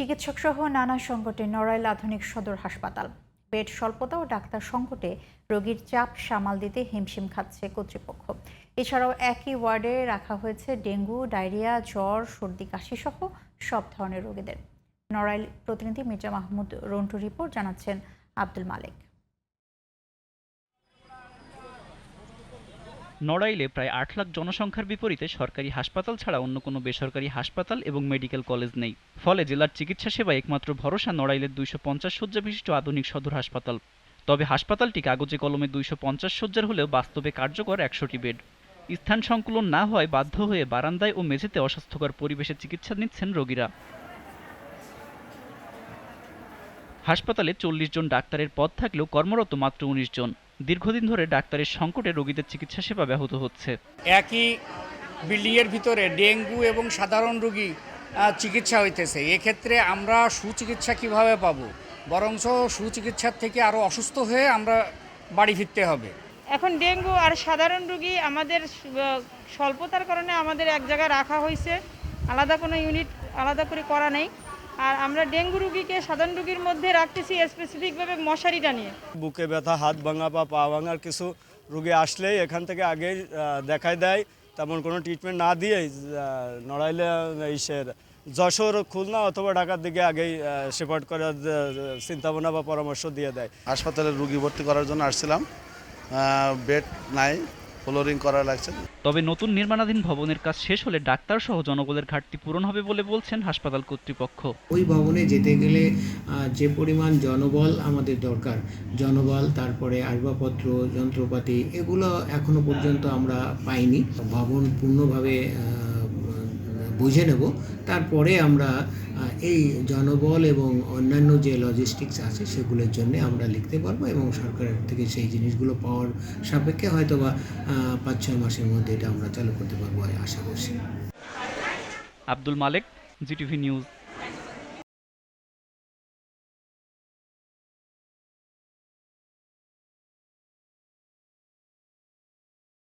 চিকিৎসক সহ নানা সংকটে নড়াইল আধুনিক সদর হাসপাতাল। বেড স্বল্পতা ও ডাক্তার সংকটে রোগীর চাপ সামাল দিতে হিমশিম খাচ্ছে কর্তৃপক্ষ। এছাড়াও একই ওয়ার্ডে রাখা হয়েছে ডেঙ্গু, ডায়রিয়া, জ্বর, সর্দি, কাশি সহ সব ধরনের রোগীদের। নড়াইল প্রতিনিধি মির্জা মাহমুদ রন্টু রিপোর্ট জানাচ্ছেন আব্দুল মালেক। নড়াইলে প্রায় ৮ লাখ জনসংখ্যার বিপরীতে সরকারি হাসপাতাল ছাড়া অন্য কোনো বেসরকারি হাসপাতাল এবং মেডিকেল কলেজ নেই। ফলে জেলার চিকিৎসা সেবায় একমাত্র ভরসা নড়াইলের ২৫০ শয্যা বিশিষ্ট আধুনিক সদর হাসপাতাল। তবে হাসপাতালটি কাগজে কলমে ২৫০ শয্যার হলেও বাস্তবে কার্যকর ১০০টি বেড। স্থান সংকুলন না হওয়ায় বাধ্য হয়ে বারান্দায় ও মেঝেতে অস্বাস্থ্যকর পরিবেশে চিকিৎসা নিচ্ছেন রোগীরা। হাসপাতালে ৪০ জন ডাক্তারের পদ থাকলেও কর্মরত মাত্র ১৯ জন। দীর্ঘদিন ধরে ডাক্তারের সংকটে রোগীদের চিকিৎসা সেবা ব্যাহত হচ্ছে। একই বিল্ডিংয়ের ভিতরে ডেঙ্গু এবং সাধারণ রোগী চিকিৎসা হইতেছে। এক্ষেত্রে আমরা সুচিকিৎসা কিভাবে পাবো? বরঞ্চ সুচিকিৎসার থেকে আরও অসুস্থ হয়ে আমরা বাড়ি ফিরতে হবে। এখন ডেঙ্গু আর সাধারণ রোগী আমাদের স্বল্পতার কারণে আমাদের এক জায়গায় রাখা হয়েছে, আলাদা কোনো ইউনিট আলাদা করে করা নেই। আর আমরা ডেঙ্গু রোগীকে সাধারণ রোগীর মধ্যে রাখতেছি স্পেসিফিকভাবে মশারিটা নিয়ে। বুকে ব্যথা, হাত ভাঙা বা পা ভাঙার কিছু রোগী আসলেই এখান থেকে আগেই দেখায় দেয়, তেমন কোনো ট্রিটমেন্ট না দিয়েই নড়াইলে যশোর, খুলনা অথবা ঢাকার দিকে আগেই শেপার্ড করার চিন্তাভাবনা বা পরামর্শ দিয়ে দেয়। হাসপাতালে রোগী ভর্তি করার জন্য আসছিলাম, বেড নাই, ফ্লোরিং করা লাগছে। তবে নতুন নির্মাণাধীন ভবনের কাজ শেষ হলে ডাক্তার সহ জনবলের ঘাটতি পূরণ হবে বলে বলছেন হাসপাতাল কর্তৃপক্ষ। ওই ভবনে যেতে গেলে যে পরিমাণ জনবল আমাদের দরকার, জনবল, তারপরে আসবাবপত্র, যন্ত্রপাতি, এগুলো এখনো পর্যন্ত আমরা পাইনি। ভবন পূর্ণভাবে বুঝে নেব, তারপরে আমরা এই জনবল এবং অন্যান্য যে লজিস্টিক্স আছে সেগুলোর জন্য আমরা লিখতে পারবো এবং সরকারের থেকে সেই জিনিসগুলো পাওয়ার সাপেক্ষে হয়তো বা ৫-৬ মাসের মধ্যে এটা আমরা চালু করতে পারবো আশা করছি। আব্দুল মালেক, জিটিভি নিউজ।